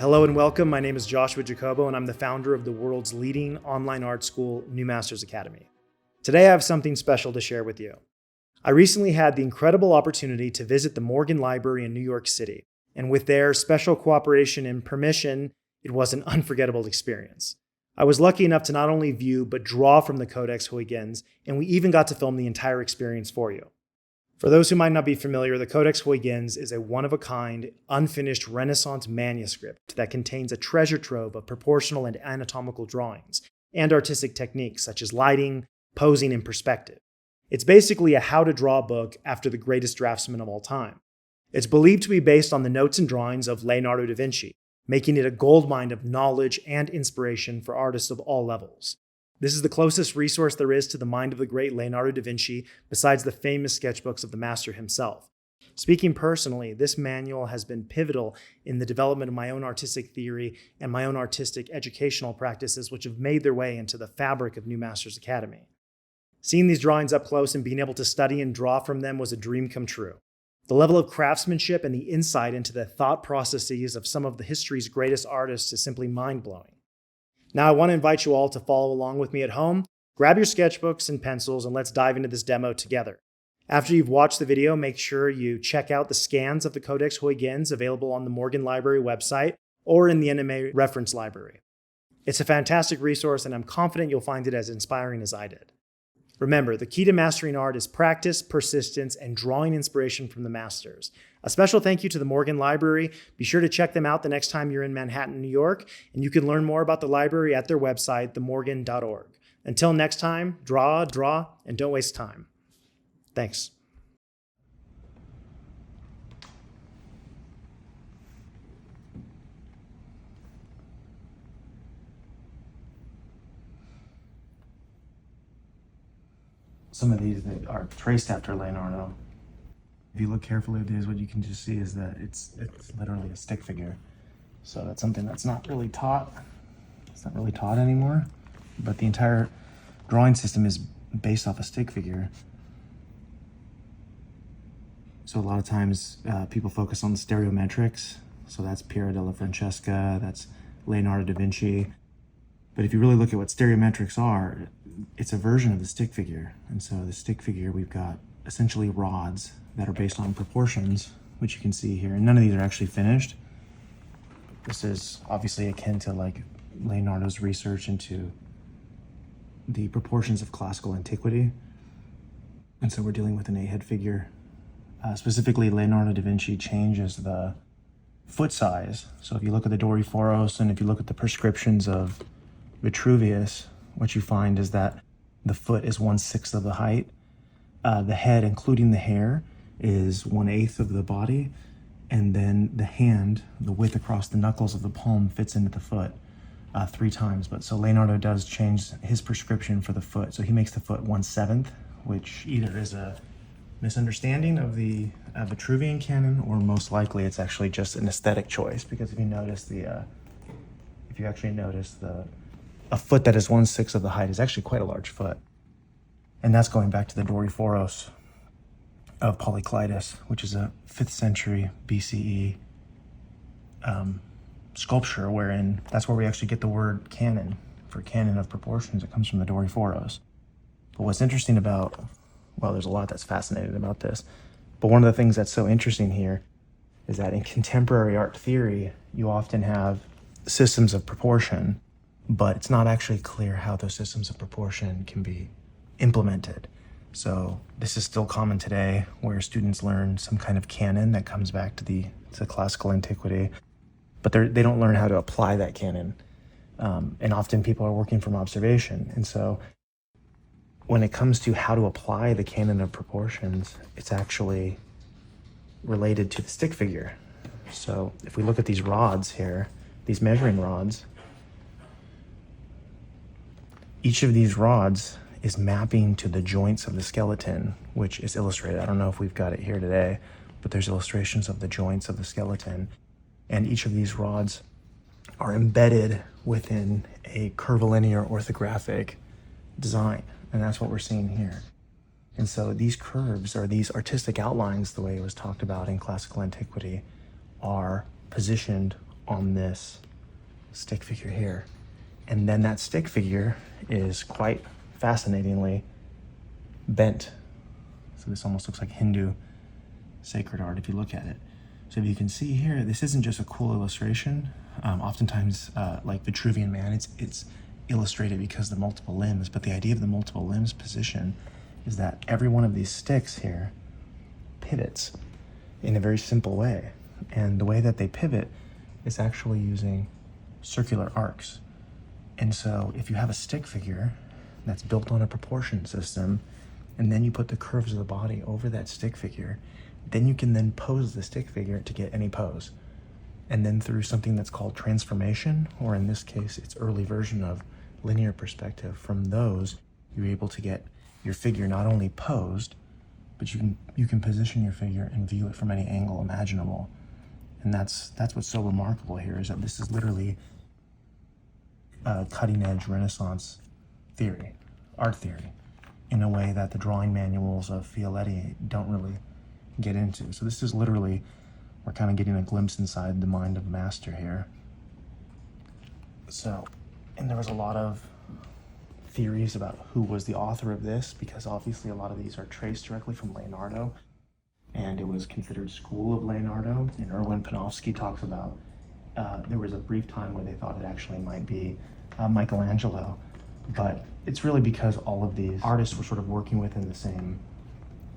Hello and welcome. My name is Joshua Jacobo, and I'm the founder of the world's leading online art school, New Masters Academy. Today, I have something special to share with you. I recently had the incredible opportunity to visit the Morgan Library in New York City, and with their special cooperation and permission, it was an unforgettable experience. I was lucky enough to not only view, but draw from the Codex Huygens, and we even got to film the entire experience for you. For those who might not be familiar, the Codex Huygens is a one-of-a-kind, unfinished Renaissance manuscript that contains a treasure trove of proportional and anatomical drawings and artistic techniques such as lighting, posing, and perspective. It's basically a how-to-draw book after the greatest draftsman of all time. It's believed to be based on the notes and drawings of Leonardo da Vinci, making it a goldmine of knowledge and inspiration for artists of all levels. This is the closest resource there is to the mind of the great Leonardo da Vinci, besides the famous sketchbooks of the master himself. Speaking personally, this manual has been pivotal in the development of my own artistic theory and my own artistic educational practices, which have made their way into the fabric of New Masters Academy. Seeing these drawings up close and being able to study and draw from them was a dream come true. The level of craftsmanship and the insight into the thought processes of some of the history's greatest artists is simply mind-blowing. Now, I want to invite you all to follow along with me at home. Grab your sketchbooks and pencils and let's dive into this demo together. After you've watched the video, make sure you check out the scans of the Codex Huygens available on the Morgan Library website or in the NMA reference library. It's a fantastic resource and I'm confident you'll find it as inspiring as I did. Remember, the key to mastering art is practice, persistence, and drawing inspiration from the masters. A special thank you to the Morgan Library. Be sure to check them out the next time you're in Manhattan, New York, and you can learn more about the library at their website, themorgan.org. Until next time, draw, and don't waste time. Thanks. Some of these that are traced after Leonardo. If you look carefully at these, what you can just see is that it's literally a stick figure. So that's something that's not really taught. It's not really taught anymore, but the entire drawing system is based off a stick figure. So a lot of times people focus on the stereometrics. So that's Piero della Francesca, that's Leonardo da Vinci. But if you really look at what stereometrics are, it's a version of the stick figure. And so the stick figure, we've got essentially rods that are based on proportions, which you can see here. And none of these are actually finished. This is obviously akin to like Leonardo's research into the proportions of classical antiquity. And so we're dealing with an 8-head figure. Specifically, Leonardo da Vinci changes the foot size. So if you look at the Doryphoros and if you look at the prescriptions of Vitruvius, what you find is that the foot is 1/6 of the height. The head, including the hair, is 1/8 of the body. And then the hand, the width across the knuckles of the palm fits into the foot 3 times. But so Leonardo does change his prescription for the foot. So he makes the foot 1/7, which either is a misunderstanding of the Vitruvian canon, or most likely it's actually just an aesthetic choice. Because if you notice a foot that is 1/6 of the height is actually quite a large foot. And that's going back to the Doryphoros of Polyclitus, which is a 5th century BCE sculpture, wherein that's where we actually get the word canon, for canon of proportions. It comes from the Doryphoros. But what's interesting about, well, there's a lot that's fascinating about this, but one of the things that's so interesting here is that in contemporary art theory, you often have systems of proportion, but it's not actually clear how those systems of proportion can be implemented. So this is still common today, where students learn some kind of canon that comes back to the classical antiquity, but they don't learn how to apply that canon. And often people are working from observation. And so when it comes to how to apply the canon of proportions, it's actually related to the stick figure. So if we look at these rods here, these measuring rods, each of these rods is mapping to the joints of the skeleton, which is illustrated. I don't know if we've got it here today, but there's illustrations of the joints of the skeleton. And each of these rods are embedded within a curvilinear orthographic design. And that's what we're seeing here. And so these curves, or these artistic outlines, the way it was talked about in classical antiquity, are positioned on this stick figure here. And then that stick figure is quite fascinatingly bent. So this almost looks like Hindu sacred art if you look at it. So if you can see here, this isn't just a cool illustration. Oftentimes, like Vitruvian Man, it's illustrated because of the multiple limbs, but the idea of the multiple limbs position is that every one of these sticks here pivots in a very simple way. And the way that they pivot is actually using circular arcs. And so if you have a stick figure that's built on a proportion system, and then you put the curves of the body over that stick figure, then you can then pose the stick figure to get any pose. And then through something that's called transformation, or in this case, its early version of linear perspective, from those, you're able to get your figure not only posed, but you can position your figure and view it from any angle imaginable. And that's what's so remarkable here, is that this is literally a cutting-edge Renaissance theory, art theory, in a way that the drawing manuals of Fioletti don't really get into. So this is literally, we're kind of getting a glimpse inside the mind of a master here. So, and there was a lot of theories about who was the author of this, because obviously a lot of these are traced directly from Leonardo, and it was considered school of Leonardo. And Erwin Panofsky talks about there was a brief time where they thought it actually might be Michelangelo, but it's really because all of these artists were sort of working within the same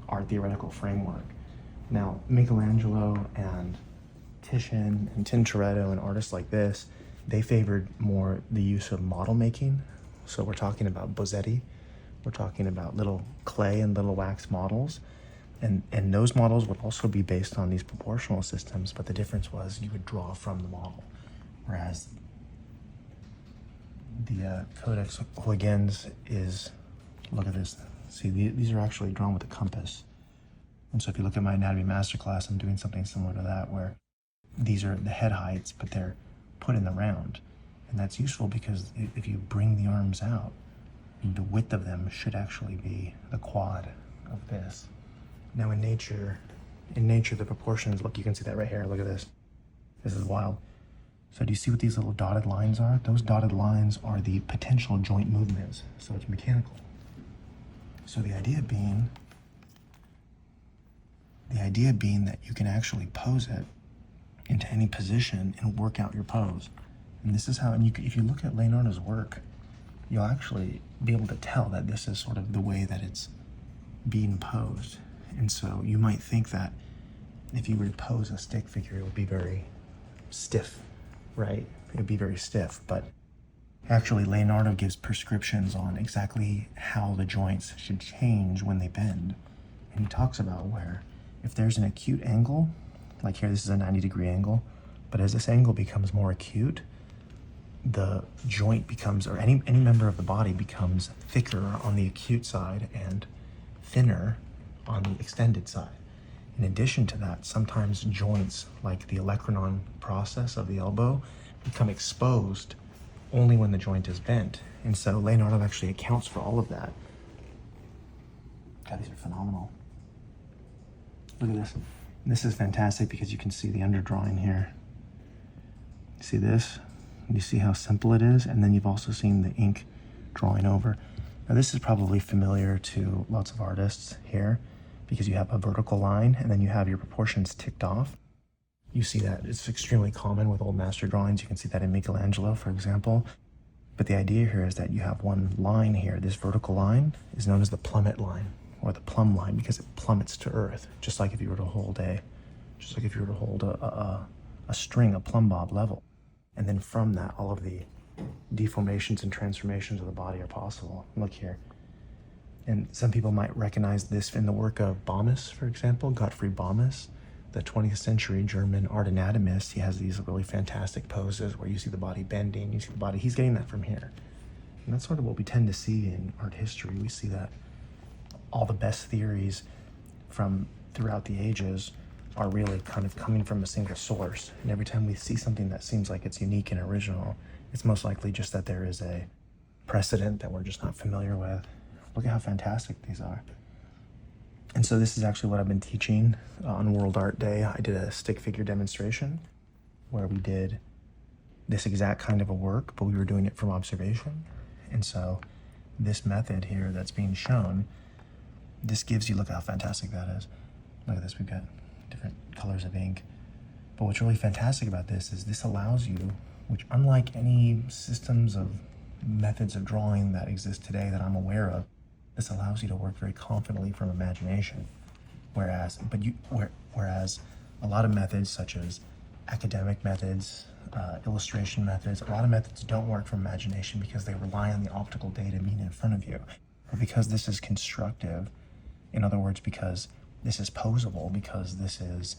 art theoretical framework. Now, Michelangelo and Titian and Tintoretto and artists like this, they favored more the use of model making. So we're talking about bozzetti, we're talking about little clay and little wax models. And those models would also be based on these proportional systems, but the difference was you would draw from the model. Whereas the Codex Huygens is, look at this. See, these are actually drawn with a compass. And so if you look at my anatomy masterclass, I'm doing something similar to that, where these are the head heights, but they're put in the round. And that's useful because if you bring the arms out, the width of them should actually be the quad of this. Now in nature, the proportions, look, you can see that right here. Look at this. This is wild. So do you see what these little dotted lines are? Those dotted lines are the potential joint movements. So it's mechanical. So the idea being that you can actually pose it into any position and work out your pose. And this is how, and if you look at Leonardo's work, you'll actually be able to tell that this is sort of the way that it's being posed. And so you might think that if you were to pose a stick figure, it would be very stiff, right? It would be very stiff, but actually Leonardo gives prescriptions on exactly how the joints should change when they bend. And he talks about where if there's an acute angle, like here, this is a 90-degree angle, but as this angle becomes more acute, the joint becomes, or any member of the body becomes thicker on the acute side and thinner on the extended side. In addition to that, sometimes joints, like the olecranon process of the elbow, become exposed only when the joint is bent. And so Leonardo actually accounts for all of that. God, these are phenomenal. Look at this. This is fantastic because you can see the underdrawing here. See this? You see how simple it is? And then you've also seen the ink drawing over. Now this is probably familiar to lots of artists here because you have a vertical line and then you have your proportions ticked off. You see that it's extremely common with old master drawings. You can see that in Michelangelo, for example. But the idea here is that you have one line here. This vertical line is known as the plummet line or the plumb line because it plummets to earth, just like if you were to hold a string, a plumb bob level. And then from that, all of the deformations and transformations of the body are possible. Look here. And some people might recognize this in the work of Bommes, for example, Gottfried Bommes, the 20th century German art anatomist. He has these really fantastic poses where you see the body bending, you see the body, he's getting that from here. And that's sort of what we tend to see in art history. We see that all the best theories from throughout the ages are really kind of coming from a single source. And every time we see something that seems like it's unique and original, it's most likely just that there is a precedent that we're just not familiar with. Look at how fantastic these are. And so this is actually what I've been teaching on World Art Day. I did a stick figure demonstration where we did this exact kind of a work, but we were doing it from observation. And so this method here that's being shown, this gives you, look how fantastic that is. Look at this, we've got different colors of ink. But what's really fantastic about this is this allows you, which unlike any systems of methods of drawing that exist today that I'm aware of, this allows you to work very confidently from imagination. Whereas a lot of methods such as academic methods, illustration methods, a lot of methods don't work from imagination because they rely on the optical data being in front of you. But because this is constructive, in other words, because this is posable, because this is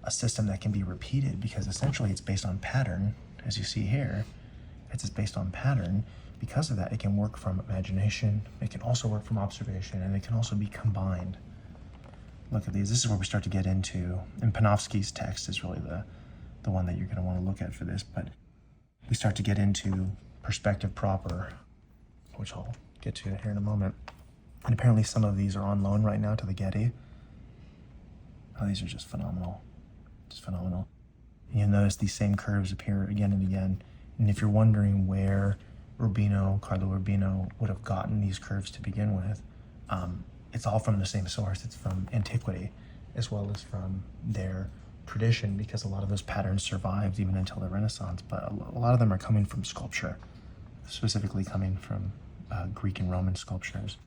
a system that can be repeated, because essentially it's based on pattern, as you see here, it's based on pattern. Because of that, it can work from imagination, it can also work from observation, and it can also be combined. Look at these, this is where we start to get into, and Panofsky's text is really the one that you're going to want to look at for this, but we start to get into perspective proper, which I'll get to here in a moment. And apparently some of these are on loan right now to the Getty. Oh, these are just phenomenal, just phenomenal. And you'll notice these same curves appear again and again. And if you're wondering where Carlo Rubino would have gotten these curves to begin with, it's all from the same source. It's from antiquity, as well as from their tradition, because a lot of those patterns survived even until the Renaissance, but a lot of them are coming from sculpture, specifically coming from Greek and Roman sculptures.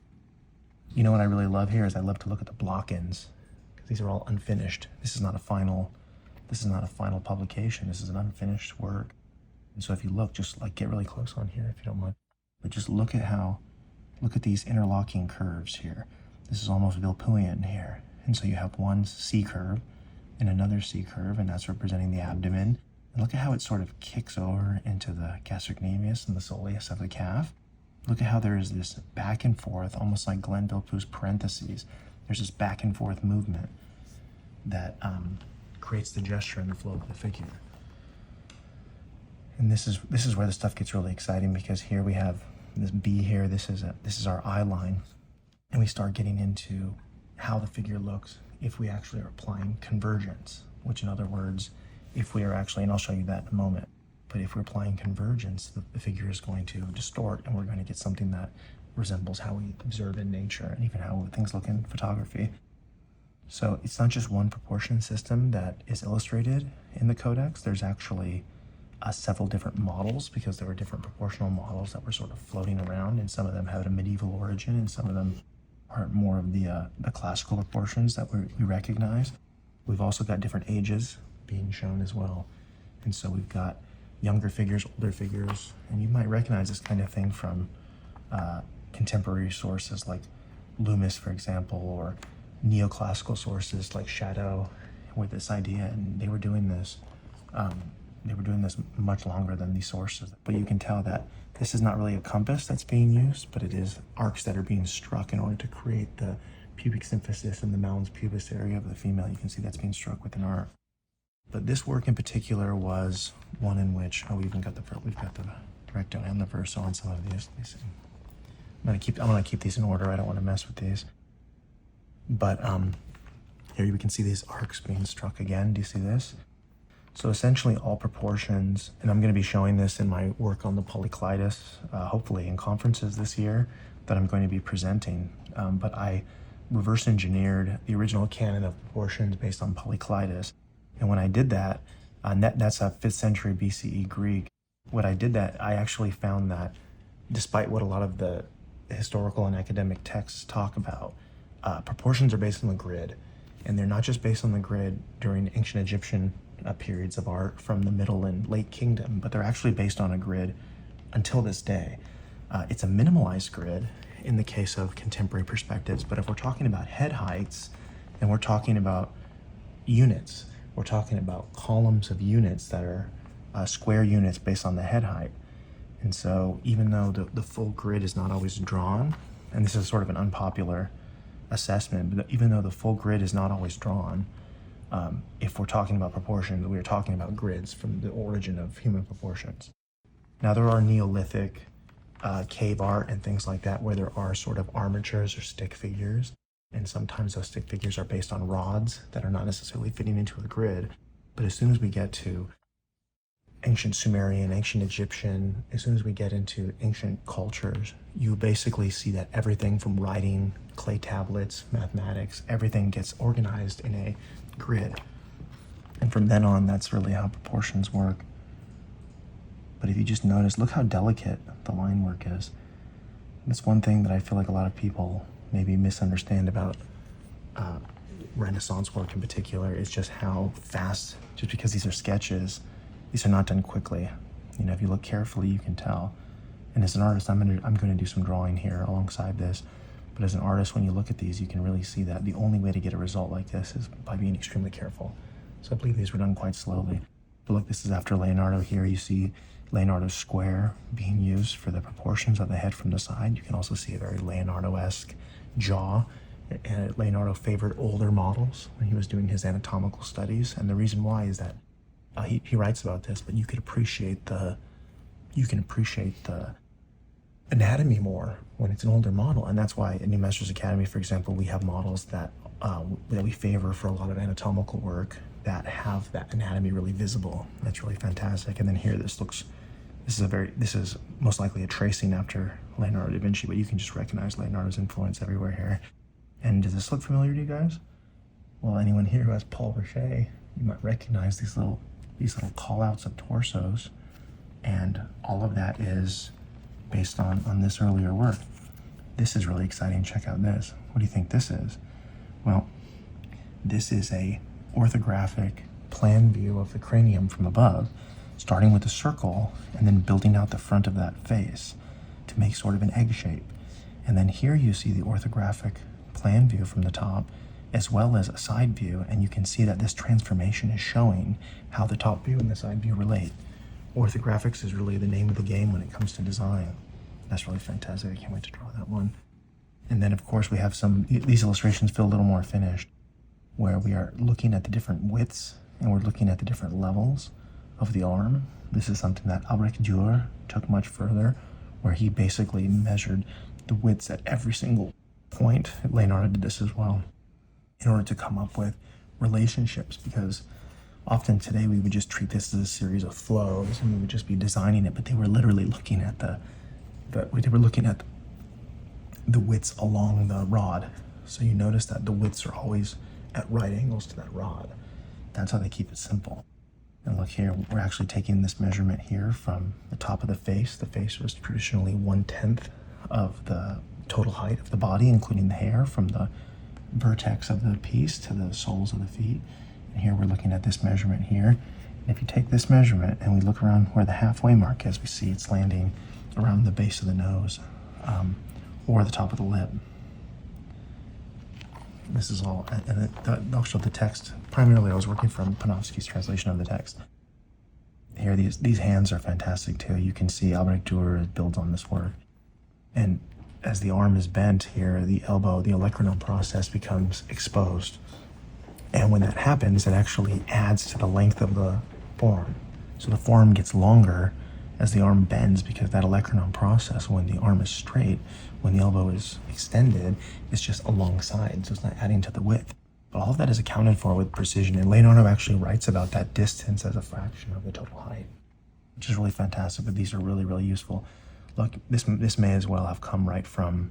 You know what I really love here is I love to look at the block-ins, because these are all unfinished. This is not a final publication. This is an unfinished work. And so if you look, just like get really close on here if you don't mind, but just look at these interlocking curves here. This is almost Villepeuian here. And so you have one C curve and another C curve, and that's representing the abdomen. And look at how it sort of kicks over into the gastrocnemius and the soleus of the calf. Look at how there is this back and forth, almost like Glenn Villepeu's parentheses. There's this back and forth movement that creates the gesture and the flow of the figure. And this is where the stuff gets really exciting, because here we have this B here. This is our eye line, and we start getting into how the figure looks if we actually are applying convergence, which in other words, if we are actually, and I'll show you that in a moment, but if we're applying convergence, the figure is going to distort, and we're going to get something that resembles how we observe in nature and even how things look in photography. So it's not just one proportion system that is illustrated in the Codex. There's actually several different models, because there were different proportional models that were sort of floating around, and some of them had a medieval origin, and some of them are more of the classical proportions that we recognize. We've also got different ages being shown as well. And so we've got younger figures, older figures, and you might recognize this kind of thing from contemporary sources like Loomis, for example, or neoclassical sources like Shadow with this idea, and they were doing this much longer than these sources. But you can tell that this is not really a compass that's being used, but it is arcs that are being struck in order to create the pubic symphysis and the malleus pubis area of the female. You can see that's being struck with an arc. But this work in particular was one in which, we've got the recto and the verso on some of these. I'm gonna keep these in order. I don't want to mess with these. But here we can see these arcs being struck again. Do you see this? So essentially all proportions, and I'm going to be showing this in my work on the polykleidos, hopefully in conferences this year that I'm going to be presenting. But I reverse engineered the original canon of proportions based on polykleidos. And when I did that, that's a 5th century BCE Greek. When I did that, I actually found that despite what a lot of the historical and academic texts talk about, proportions are based on the grid. And they're not just based on the grid during ancient Egyptian periods of art from the Middle and Late Kingdom, but they're actually based on a grid until this day. It's a minimalized grid in the case of contemporary perspectives, but if we're talking about head heights and we're talking about units, we're talking about columns of units that are square units based on the head height. And so even though the full grid is not always drawn, and this is sort of an unpopular assessment, but even though the full grid is not always drawn, if we're talking about proportions, we are talking about grids from the origin of human proportions. Now there are Neolithic cave art and things like that where there are sort of armatures or stick figures, and sometimes those stick figures are based on rods that are not necessarily fitting into a grid. But as soon as we get to ancient Sumerian, ancient Egyptian, as soon as we get into ancient cultures, you basically see that everything from writing, clay tablets, mathematics, everything gets organized in a grid. And from then on, that's really how proportions work. But if you just notice, look how delicate the line work is. That's one thing that I feel like a lot of people maybe misunderstand about Renaissance work in particular, is just how fast, just because these are sketches, these are not done quickly. You know, if you look carefully, you can tell. And as an artist, I'm going to do some drawing here alongside this. But as an artist, when you look at these, you can really see that the only way to get a result like this is by being extremely careful. So I believe these were done quite slowly. But look, this is after Leonardo here. You see Leonardo's square being used for the proportions of the head from the side. You can also see a very Leonardo-esque jaw. And Leonardo favored older models when he was doing his anatomical studies. And the reason why is that he writes about this, but you can appreciate the anatomy more when it's an older model. And that's why at New Masters Academy, for example, we have models that we favor for a lot of anatomical work that have that anatomy really visible. That's really fantastic. And then here, this is most likely a tracing after Leonardo da Vinci, but you can just recognize Leonardo's influence everywhere here. And does this look familiar to you guys? Well, anyone here who has Paul Rocher, you might recognize these little call-outs of torsos, and all of that is based on this earlier work. This is really exciting. Check out this. What do you think this is? Well, this is a orthographic plan view of the cranium from above, starting with a circle and then building out the front of that face to make sort of an egg shape. And then here you see the orthographic plan view from the top, as well as a side view, and you can see that this transformation is showing how the top view and the side view relate. Orthographics is really the name of the game when it comes to design. That's really fantastic. I can't wait to draw that one. And then, of course, we have these illustrations feel a little more finished, where we are looking at the different widths and we're looking at the different levels of the arm. This is something that Albrecht Dürer took much further, where he basically measured the widths at every single point. Leonardo did this as well, in order to come up with relationships, because often today we would just treat this as a series of flows and we would just be designing it, but they were literally looking at the widths along the rod. So you notice that the widths are always at right angles to that rod. That's how they keep it simple. And look here, we're actually taking this measurement here from the top of the face. The face was traditionally 1/10 of the total height of the body, including the hair, from the vertex of the piece to the soles of the feet. And here we're looking at this measurement here. And if you take this measurement and we look around where the halfway mark is, we see it's landing around the base of the nose, or the top of the lip. This is all, and I'll show the text. Primarily I was working from Panofsky's translation of the text. Here, these hands are fantastic too. You can see Albrecht Dürer builds on this work. And as the arm is bent here, the elbow, the olecranon process becomes exposed. And when that happens, it actually adds to the length of the forearm. So the forearm gets longer as the arm bends, because that olecranon process, when the arm is straight, when the elbow is extended, it's just alongside, so it's not adding to the width. But all of that is accounted for with precision, and Leonardo actually writes about that distance as a fraction of the total height, which is really fantastic. But these are really, really useful. Look, this may as well have come right from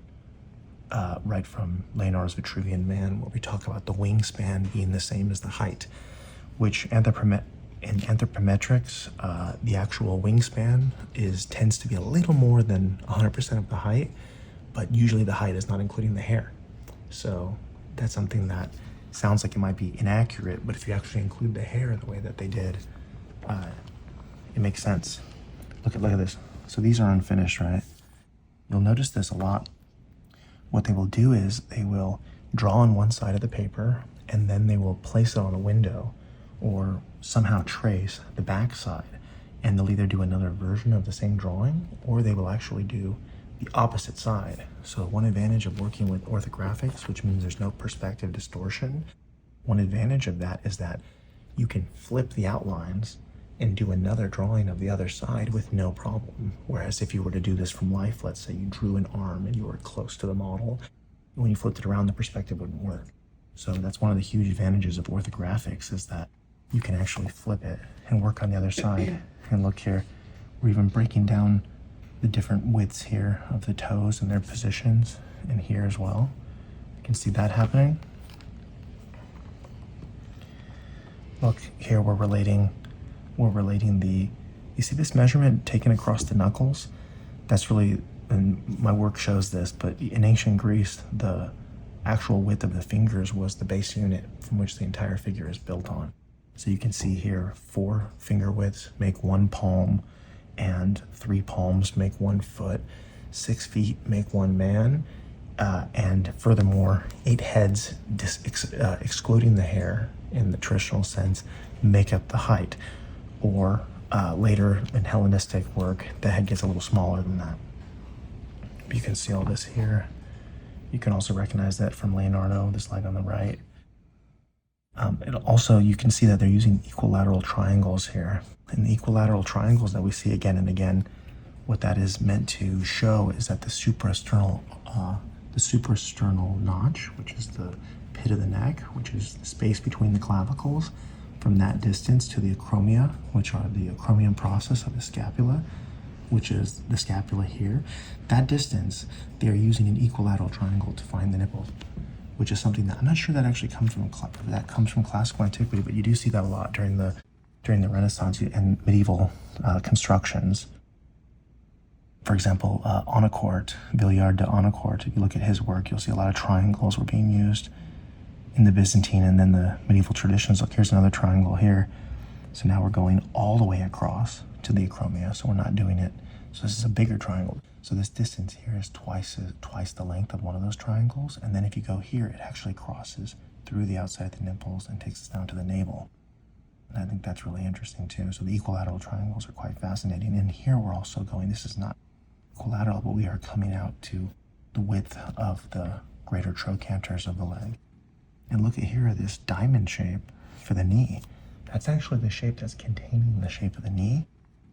Leonardo's Vitruvian Man, where we talk about the wingspan being the same as the height, which in anthropometrics, the actual wingspan tends to be a little more than 100% of the height, but usually the height is not including the hair. So that's something that sounds like it might be inaccurate, but if you actually include the hair the way that they did, it makes sense. Look at this. So these are unfinished, right? You'll notice this a lot. What they will do is they will draw on one side of the paper, and then they will place it on a window or somehow trace the back side, and they'll either do another version of the same drawing, or they will actually do the opposite side. So one advantage of working with orthographics, which means there's no perspective distortion, one advantage of that is that you can flip the outlines and do another drawing of the other side with no problem. Whereas if you were to do this from life, let's say you drew an arm and you were close to the model, when you flipped it around, the perspective wouldn't work. So that's one of the huge advantages of orthographics, is that you can actually flip it and work on the other side. And look here, we're even breaking down the different widths here of the toes and their positions, and here as well. You can see that happening. Look here, we're relating the, you see this measurement taken across the knuckles? That's really, and my work shows this, but in ancient Greece, the actual width of the fingers was the base unit from which the entire figure is built on. So you can see here, 4 finger widths make 1 palm, and 3 palms make 1 foot, 6 feet make 1 man, and furthermore, 8 heads, excluding the hair in the traditional sense, make up the height. Or later in Hellenistic work, the head gets a little smaller than that. But you can see all this here. You can also recognize that from Leonardo, this leg on the right. It also, you can see that they're using equilateral triangles here. And the equilateral triangles that we see again and again, what that is meant to show is that the suprasternal notch, which is the pit of the neck, which is the space between the clavicles, from that distance to the acromia, which are the acromion process of the scapula, which is the scapula here, that distance, they're using an equilateral triangle to find the nipples, which is something that I'm not sure that actually comes from classical antiquity, but you do see that a lot during the Renaissance and medieval constructions. For example, Anacourt, Villard de Anacourt, if you look at his work, you'll see a lot of triangles were being used in the Byzantine and then the medieval traditions. Look, here's another triangle here. So now we're going all the way across to the acromia, so we're not doing it. So this is a bigger triangle. So this distance here is twice the length of one of those triangles. And then if you go here, it actually crosses through the outside of the nipples and takes us down to the navel. And I think that's really interesting too. So the equilateral triangles are quite fascinating. And here we're also going, this is not equilateral, but we are coming out to the width of the greater trochanters of the leg. And look at here, this diamond shape for the knee. That's actually the shape that's containing the shape of the knee.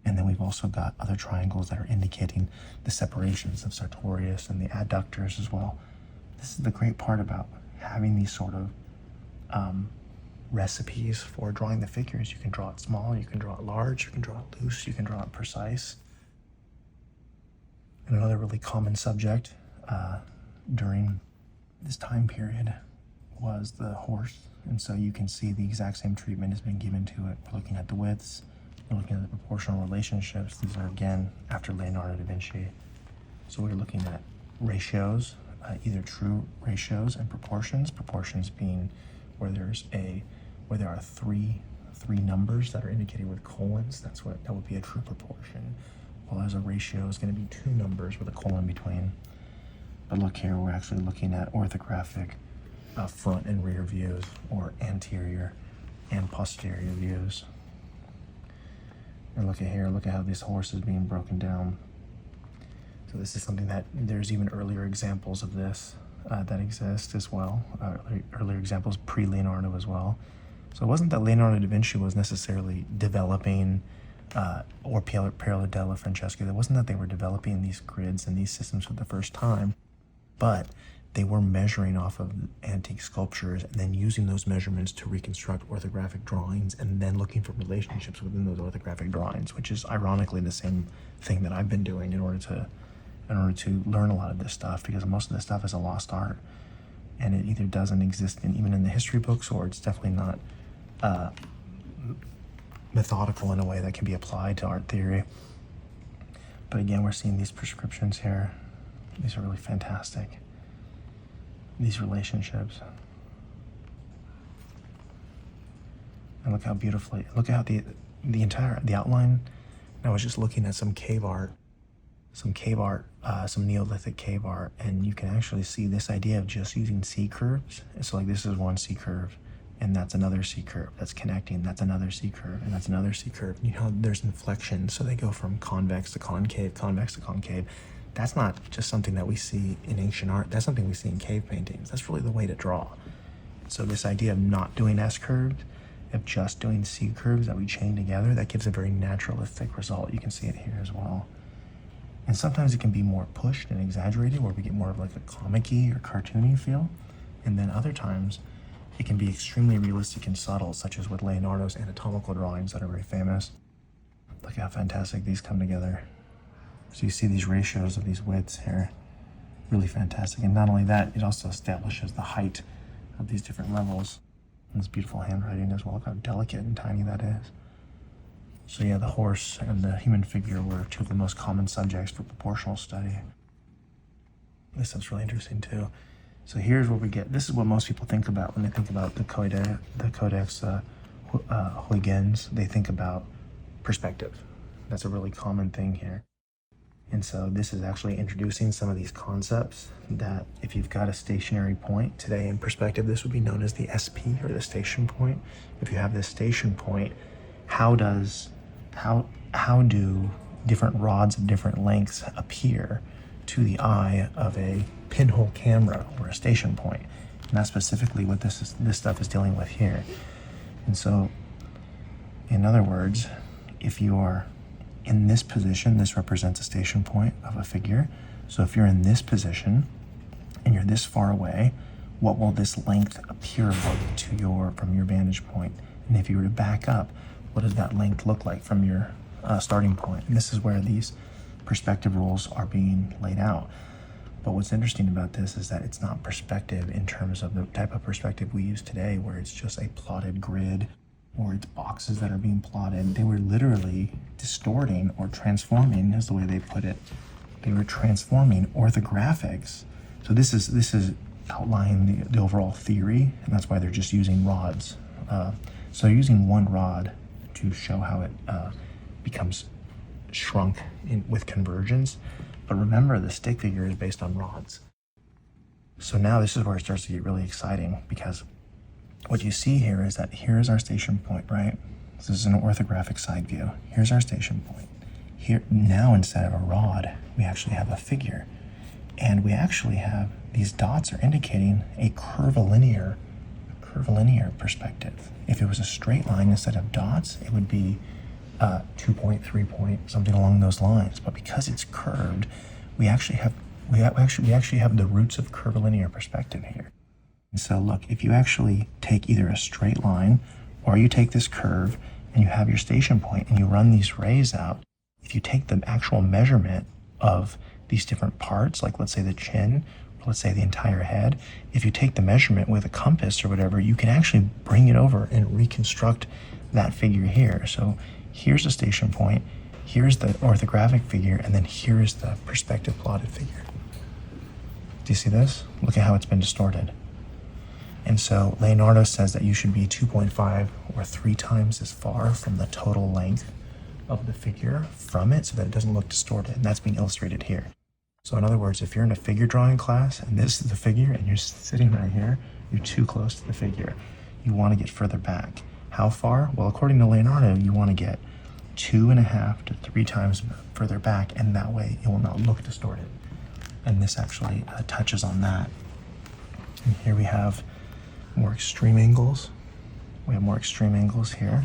And then we've also got other triangles that are indicating the separations of sartorius and the adductors as well. This is the great part about having these sort of recipes for drawing the figures. You can draw it small, you can draw it large, you can draw it loose, you can draw it precise. And another really common subject during this time period was the horse. And so you can see the exact same treatment has been given to it. We're looking at the widths, we're looking at the proportional relationships. These are again after Leonardo da Vinci. So we're looking at ratios, either true ratios and proportions. Proportions being where there are three numbers that are indicated with colons. That would be a true proportion. While as a ratio is going to be 2 numbers with a colon between. But look here, we're actually looking at orthographic front and rear views, or anterior and posterior views. And look at here, look at how this horse is being broken down. So this is something that there's even earlier examples of this that exist as well. Earlier examples pre-Leonardo as well. So it wasn't that Leonardo da Vinci was necessarily developing or Piero della Francesca. It wasn't that they were developing these grids and these systems for the first time, but they were measuring off of antique sculptures and then using those measurements to reconstruct orthographic drawings and then looking for relationships within those orthographic drawings, which is ironically the same thing that I've been doing in order to learn a lot of this stuff, because most of this stuff is a lost art and it either doesn't exist even in the history books, or it's definitely not methodical in a way that can be applied to art theory. But again, we're seeing these prescriptions here. These are really fantastic. These relationships. And look how beautifully, look at how the outline. I was just looking at some Neolithic cave art, and you can actually see this idea of just using C curves. So like this is one C curve, and that's another C curve that's connecting, that's another C curve, and that's another C curve. You know, there's inflection, so they go from convex to concave, convex to concave. That's not just something that we see in ancient art, that's something we see in cave paintings. That's really the way to draw. So this idea of not doing S curves, of just doing C curves that we chain together, that gives a very naturalistic result. You can see it here as well. And sometimes it can be more pushed and exaggerated, where we get more of like a comic-y or cartoony feel. And then other times, It can be extremely realistic and subtle, such as with Leonardo's anatomical drawings that are very famous. Look how fantastic these come together. So you see these ratios of these widths here, really fantastic. And not only that, it also establishes the height of these different levels. And this beautiful handwriting as well. Look how delicate and tiny that is. So yeah, the horse and the human figure were two of the most common subjects for proportional study. This stuff's really interesting too. So here's what we get. This is what most people think about when they think about the Codex Huygens. They think about perspective. That's a really common thing here. And so this is actually introducing some of these concepts that if you've got a stationary point today in perspective, this would be known as the SP, or the station point. If you have this station point, how do different rods of different lengths appear to the eye of a pinhole camera or a station point? And that's specifically what this stuff is dealing with here. And so, in other words, if you are in this position, this represents a station point of a figure. So if you're in this position and you're this far away, what will this length appear like to from your vantage point? And if you were to back up, what does that length look like from your starting point? And this is where these perspective rules are being laid out. But what's interesting about this is that it's not perspective in terms of the type of perspective we use today, where it's just a plotted grid or it's boxes that are being plotted. They were literally distorting or transforming, is the way they put it. They were transforming orthographics. So this is outlining the overall theory, and that's why they're just using rods. So they're using one rod to show how it becomes shrunk with convergence. But remember, the stick figure is based on rods. So now this is where it starts to get really exciting, because what you see here is that here's our station point, right? This is an orthographic side view. Here's our station point. Here now, instead of a rod, we actually have a figure. And we actually have these dots are indicating a curvilinear perspective. If it was a straight line instead of dots, it would be 2 point, 3 point, something along those lines. But because it's curved, we actually have the roots of curvilinear perspective here. And so look, if you actually take either a straight line or you take this curve and you have your station point and you run these rays out, if you take the actual measurement of these different parts, like let's say the chin, or let's say the entire head, if you take the measurement with a compass or whatever, you can actually bring it over and reconstruct that figure here. So here's the station point, here's the orthographic figure, and then here's the perspective plotted figure. Do you see this? Look at how it's been distorted. And so Leonardo says that you should be 2.5 or 3 times as far from the total length of the figure from it so that it doesn't look distorted. And that's being illustrated here. So in other words, if you're in a figure drawing class and this is the figure and you're sitting right here, you're too close to the figure. You want to get further back. How far? Well, according to Leonardo, you want to get 2.5 to 3 times further back, and that way it will not look distorted. And this actually touches on that. And here we have more extreme angles. We have more extreme angles here.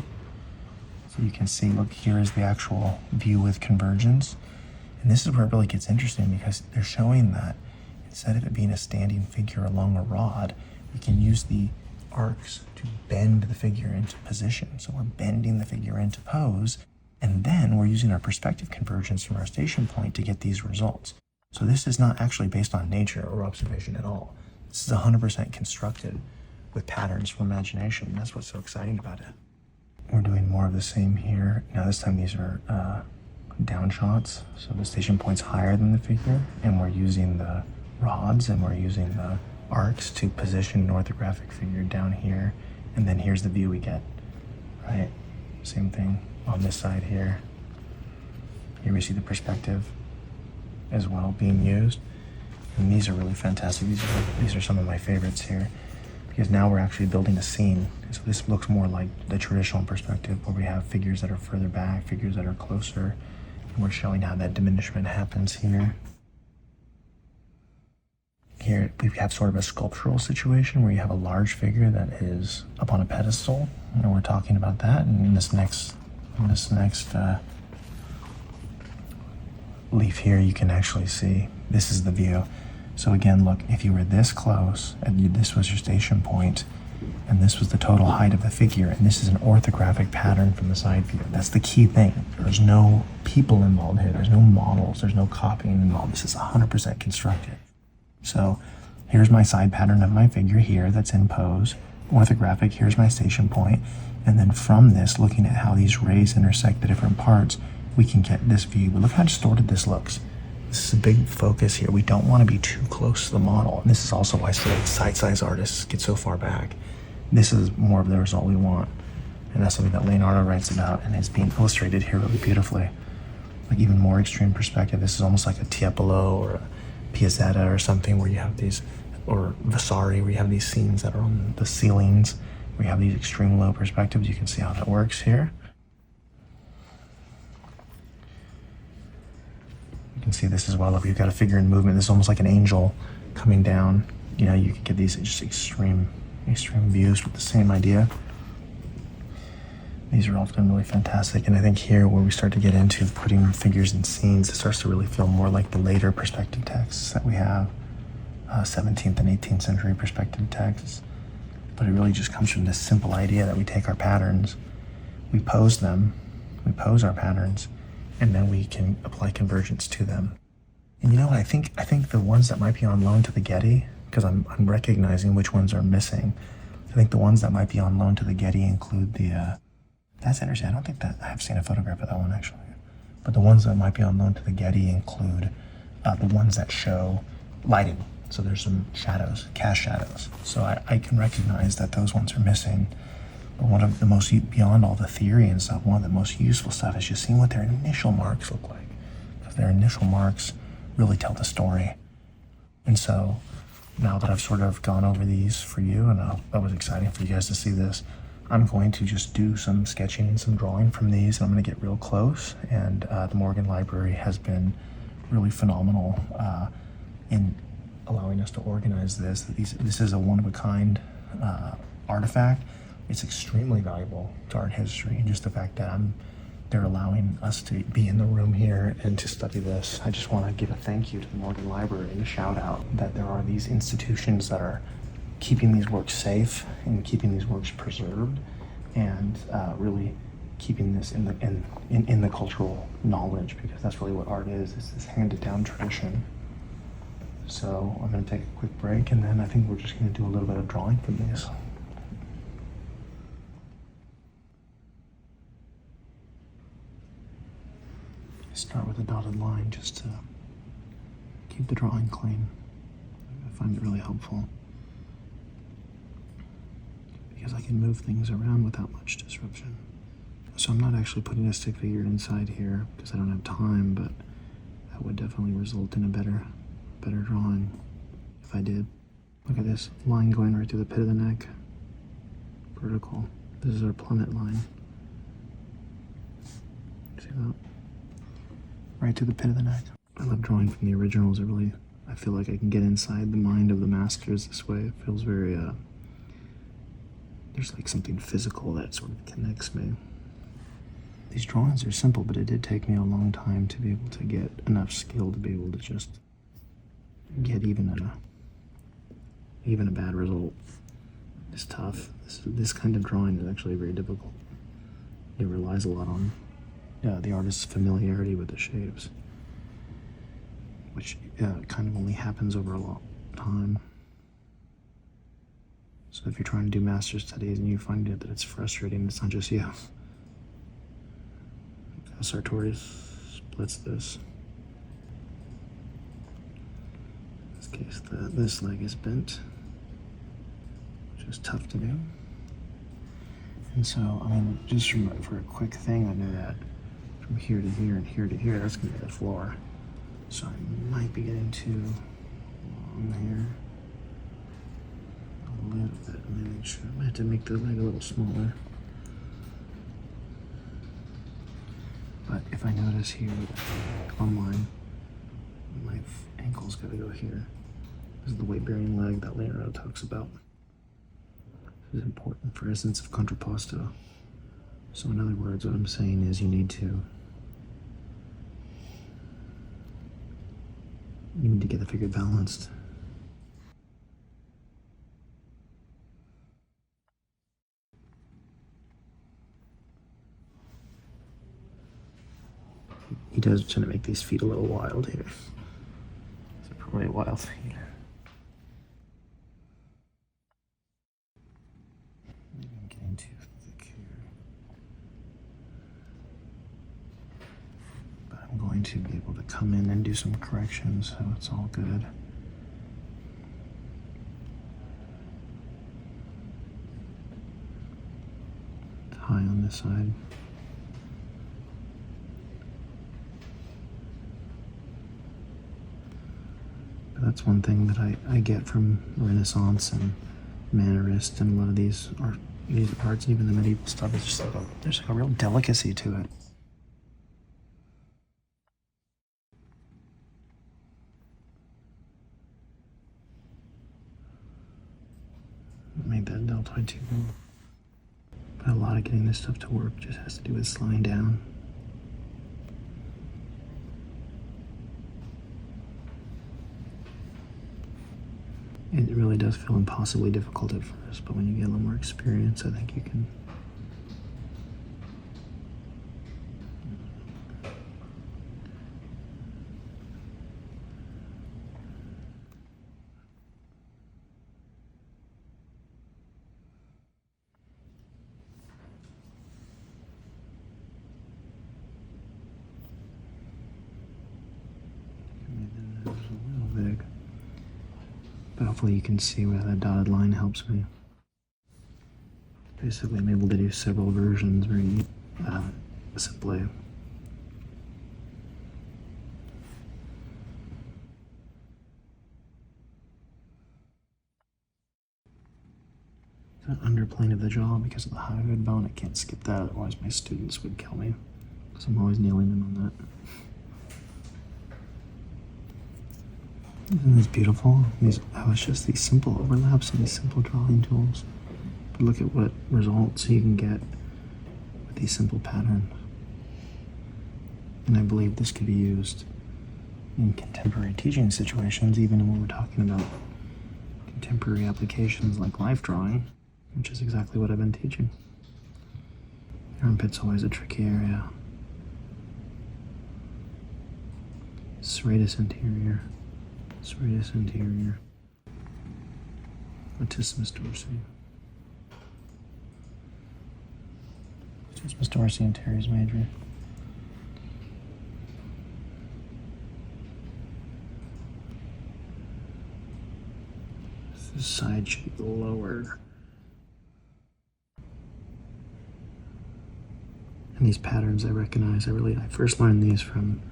So you can see, look, here is the actual view with convergence. And this is where it really gets interesting, because they're showing that instead of it being a standing figure along a rod, we can use the arcs to bend the figure into position. So we're bending the figure into pose, and then we're using our perspective convergence from our station point to get these results. So this is not actually based on nature or observation at all. This is 100% constructed with patterns from imagination. That's what's so exciting about it. We're doing more of the same here. Now this time these are down shots. So the station point's higher than the figure, and we're using the rods and we're using the arcs to position an orthographic figure down here. And then here's the view we get, right? Same thing on this side here. Here we see the perspective as well being used. And these are really fantastic. These are some of my favorites here, because now we're actually building a scene. So this looks more like the traditional perspective, where we have figures that are further back, figures that are closer, and we're showing how that diminishment happens here. Here we have sort of a sculptural situation where you have a large figure that is up on a pedestal, and we're talking about that. And in this next leaf here, you can actually see this is the view. So again, look, if you were this close and this was your station point, And this was the total height of the figure. And this is an orthographic pattern from the side view. That's the key thing. There's no people involved here. There's no models. There's no copying involved. This is 100% constructed. So here's my side pattern of my figure here that's in pose. Orthographic, here's my station point. And then from this, looking at how these rays intersect the different parts, we can get this view. But look how distorted this looks. This is a big focus here. We don't want to be too close to the model. And this is also why side size artists get so far back. This is more of the result we want. And that's something that Leonardo writes about, and it's being illustrated here really beautifully. Like even more extreme perspective, this is almost like a Tiepolo or a Piazzetta or something where you have these, or Vasari, where you have these scenes that are on the ceilings, where you have these extreme low perspectives. You can see how that works here. You can see this as well. If you've got a figure in movement, this is almost like an angel coming down. You know, you can get these just extreme views with the same idea. These are often really fantastic. And I think here where we start to get into putting figures in scenes, it starts to really feel more like the later perspective texts that we have, 17th and 18th century perspective texts. But it really just comes from this simple idea that we take our patterns, we pose them, we pose our patterns, and then we can apply convergence to them. And you know what, I think the ones that might be on loan to the Getty, because I'm recognizing which ones are missing. I think the ones that might be on loan to the Getty include the, that's interesting. I don't think that, I've seen a photograph of that one actually. But the ones that might be on loan to the Getty include the ones that show lighting. So there's some shadows, cast shadows. So I can recognize that those ones are missing. But one of the most, beyond all the theory and stuff, one of the most useful stuff is just seeing what their initial marks look like. Because their initial marks really tell the story. And so now that I've sort of gone over these for you, and that was exciting for you guys to see this, I'm going to just do some sketching and some drawing from these, and I'm going to get real close. And the Morgan Library has been really phenomenal in allowing us to organize this. This is a one-of-a-kind artifact. It's extremely valuable to art history, and just the fact that they're allowing us to be in the room here and to study this. I just want to give a thank you to the Morgan Library and a shout out that there are these institutions that are keeping these works safe and keeping these works preserved, and really keeping this in the cultural knowledge, because that's really what art is. It's this handed down tradition. So I'm going to take a quick break, and then I think we're just going to do a little bit of drawing from these. Start with a dotted line just to keep the drawing clean. I find it really helpful because I can move things around without much disruption. So I'm not actually putting a stick figure inside here because I don't have time, but that would definitely result in a better drawing if I did. Look at this line going right through the pit of the neck. Vertical. This is our plummet line. See that? Right to the pit of the neck. I love drawing from the originals. I feel like I can get inside the mind of the masters this way. It feels very, there's like something physical that sort of connects me. These drawings are simple, but it did take me a long time to be able to get enough skill to be able to just get even a bad result. It's tough. This kind of drawing is actually very difficult. It relies a lot on the artist's familiarity with the shapes, which kind of only happens over a long time. So if you're trying to do master's studies and you find that it's frustrating, it's not just you. Sartorius splits this. In this case, this leg is bent, which is tough to do. And so, I mean, just for a quick thing, I know that from here to here and here to here, that's going to be the floor. So I might be getting too long here. A little bit. Let me make sure. I might have to make the leg a little smaller. But if I notice here on mine, my ankle's got to go here. This is the weight-bearing leg that Leonardo talks about. This is important for essence of contrapposto. So in other words, what I'm saying is you need to get the figure balanced. He does tend to make these feet a little wild here. These are probably wild feet. I'm getting too thick here. But I'm going to be able to come in and do some corrections, so it's all good. High on this side. But that's one thing that I get from Renaissance and Mannerist and a lot of these arts, even the medieval stuff. It's just like there's like a real delicacy to it. Made that deltoid too big. But a lot of getting this stuff to work just has to do with slowing down. It really does feel impossibly difficult at first, but when you get a little more experience, I think you can. But hopefully you can see where that dotted line helps me. Basically, I'm able to do several versions very simply. The underplane of the jaw, because of the hyoid bone, I can't skip that, otherwise my students would kill me. So I'm always nailing them on that. Isn't this beautiful? It's just these simple overlaps and these simple drawing tools. But look at what results you can get with these simple patterns. And I believe this could be used in contemporary teaching situations, even when we're talking about contemporary applications like life drawing, which is exactly what I've been teaching. The armpit's always a tricky area. Serratus anterior. Serratus anterior, latissimus dorsi. Latissimus dorsi anterior is major. This side should be lower. And these patterns I recognize. I first learned these from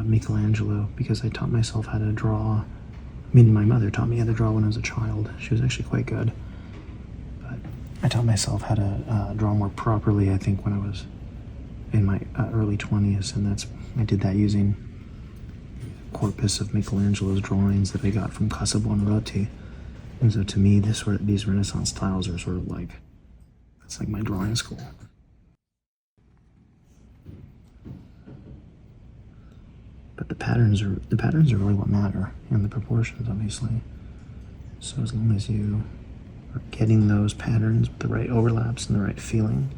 Michelangelo, because I taught myself how to draw. My mother taught me how to draw when I was a child. She was actually quite good. But I taught myself how to draw more properly, I think, when I was in my early 20s, and I did that using a corpus of Michelangelo's drawings that I got from Casa Buonarroti. And so to me, these Renaissance styles are sort of like, it's like my drawing school. But the patterns are really what matter, and the proportions, obviously. So as long as you are getting those patterns with the right overlaps and the right feeling,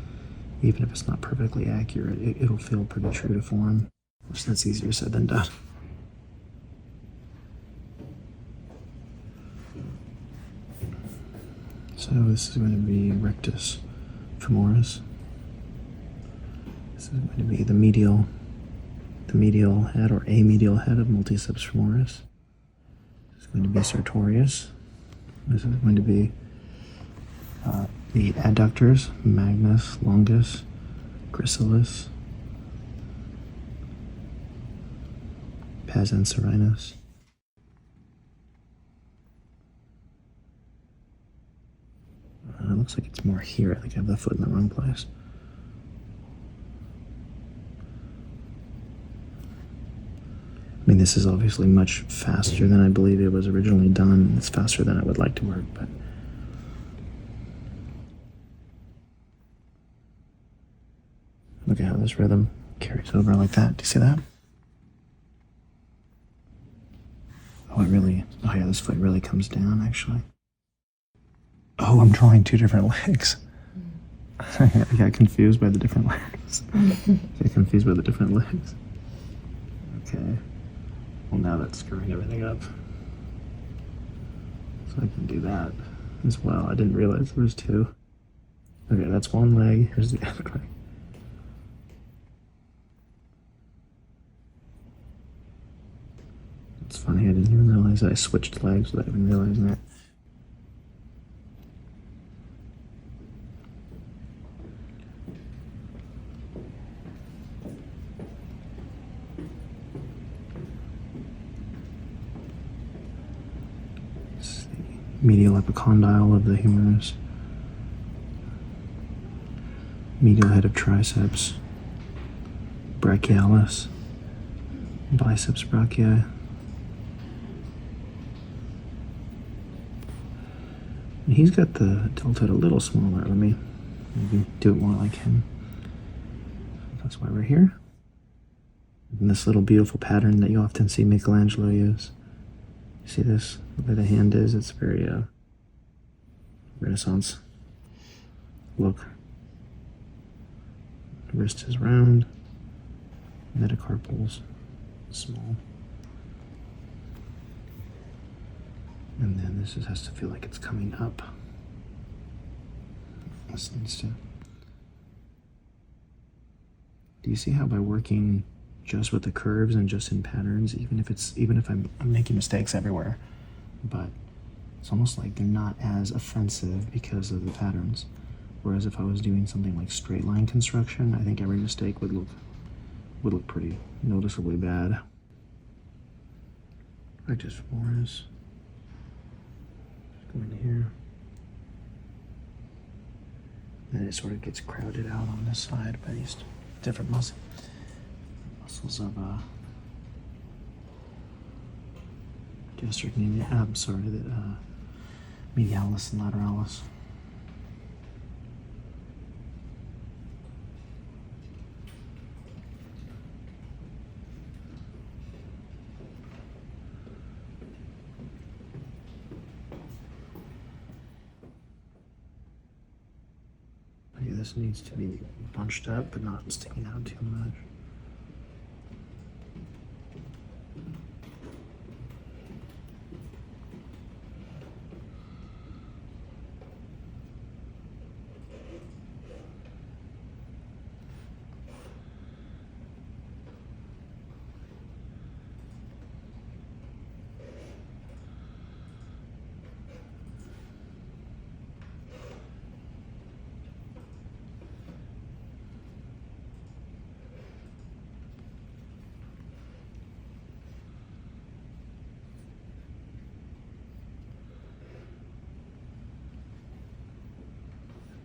even if it's not perfectly accurate, it'll feel pretty true to form. Which that's easier said than done. So this is going to be rectus femoris. This is going to be the medial head or amedial head of multiceps femoris. This is going to be sartorius. This is going to be the adductors, magnus, longus, gracilis, pes anserinus. It looks like it's more here. I think I have the foot in the wrong place. I mean, this is obviously much faster than I believe it was originally done. It's faster than I would like to work, but look at how this rhythm carries over like that. Do you see that? Oh yeah, this foot really comes down, actually. Oh, I'm drawing two different legs. I got confused by the different legs. Okay. Well, now that's screwing everything up. So I can do that as well. I didn't realize there was two. Okay, that's one leg. Here's the other leg. It's funny, I didn't even realize I switched legs without even realizing that. It's the medial epicondyle of the humerus. Medial head of triceps. Brachialis. Biceps brachii. And he's got the deltoid a little smaller. Let me maybe do it more like him. That's why we're here. And this little beautiful pattern that you often see Michelangelo use. You see this? The way the hand is, it's very Renaissance look. The wrist is round. Metacarpals small. And then this has to feel like it's coming up. This needs to. Do you see how by working just with the curves and just in patterns, even if I'm making mistakes everywhere, but it's almost like they're not as offensive because of the patterns. Whereas if I was doing something like straight line construction, I think every mistake would look pretty noticeably bad. Rectus femoris. Go in here. And it sort of gets crowded out on this side by these different muscles of gastric medialis and lateralis. This needs to be bunched up, but not sticking out too much.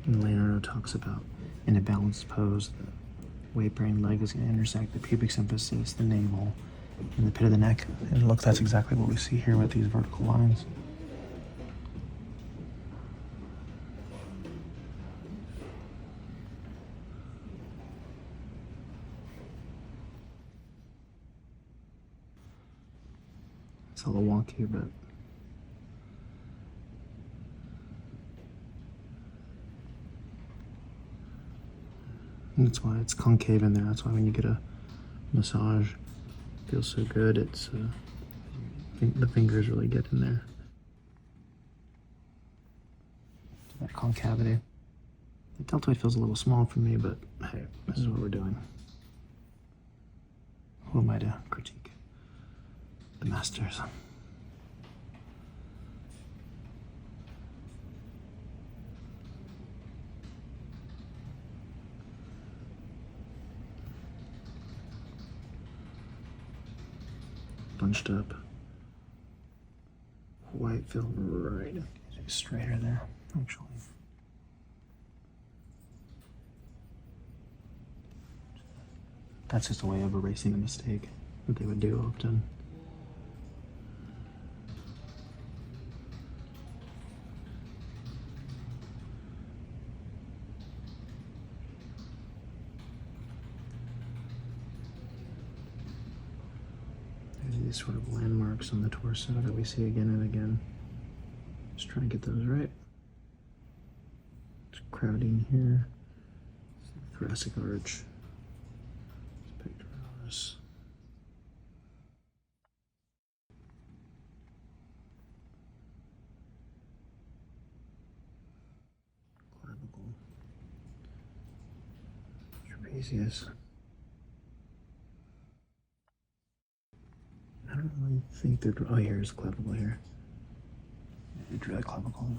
And Leonardo talks about in a balanced pose, the weight-bearing leg is going to intersect the pubic symphysis, the navel, and the pit of the neck. And look, that's exactly what we see here with these vertical lines. It's a little wonky, but that's why it's concave in there. That's why when you get a massage, it feels so good. It's the fingers really get in there. That concavity. The deltoid feels a little small for me, but hey, this is what we're doing. Who am I to critique the masters? Bunched up. White feel right. Straighter there, actually. That's just a way of erasing a mistake that they would do often. These sort of landmarks on the torso that we see again and again. Just trying to get those right. It's crowding here. thoracic arch, pectoralis. Clavicle. Trapezius. I don't really think they're. Oh, here's clavicle here. I drew that clavicle.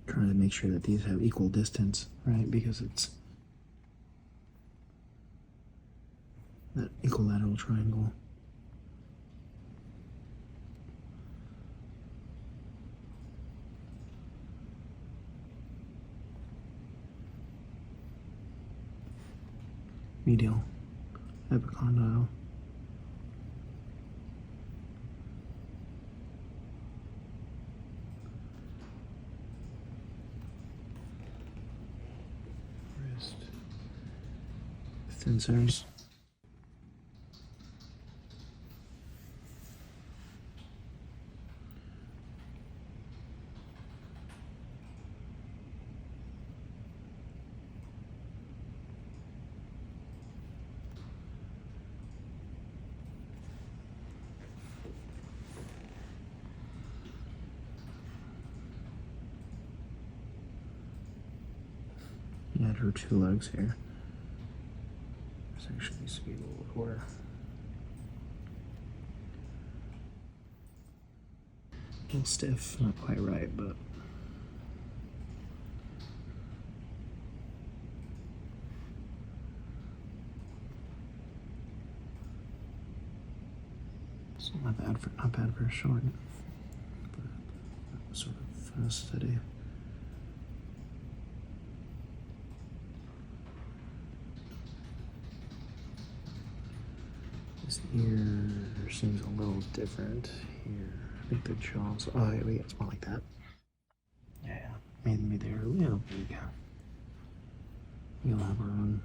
Trying to make sure that these have equal distance, right? Because it's that equilateral triangle. Medial, epicondyle. Wrist. Tensors. Add her two legs here. This actually needs to be a little lower. A little stiff, not quite right, but it's not bad for a short, but sort of steady. This ear seems a little different here. I think the jaws. Oh, yeah, it's more like that. Yeah, maybe they're a little big. We'll have our own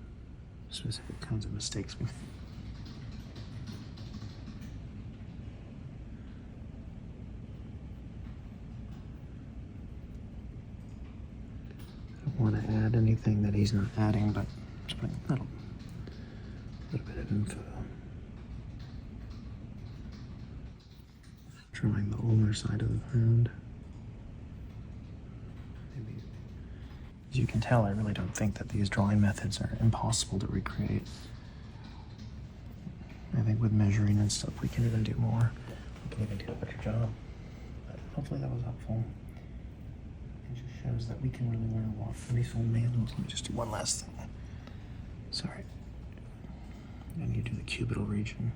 specific kinds of mistakes. I don't want to add anything that he's not adding, but just putting a little bit of info. Drawing the ulnar side of the round. Maybe. As you can tell, I really don't think that these drawing methods are impossible to recreate. I think with measuring and stuff, we can even do more. We can even do a better job. But hopefully that was helpful. It just shows that we can really learn a lot from these old manuals. Let me just do one last thing. Sorry. I need to do the cubital region.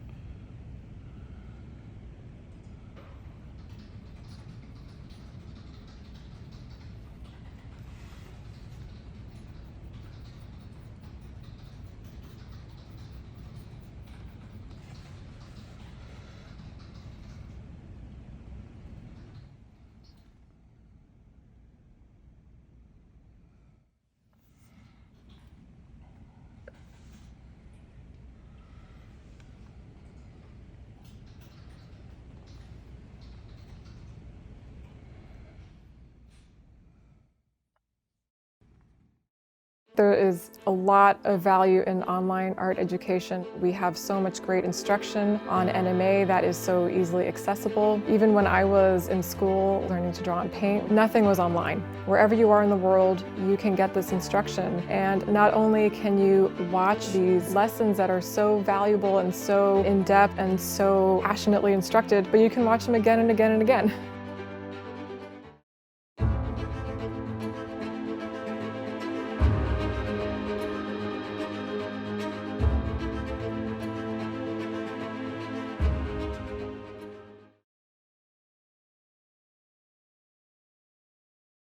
There is a lot of value in online art education. We have so much great instruction on NMA that is so easily accessible. Even when I was in school learning to draw and paint, nothing was online. Wherever you are in the world, you can get this instruction. And not only can you watch these lessons that are so valuable and so in-depth and so passionately instructed, but you can watch them again and again and again.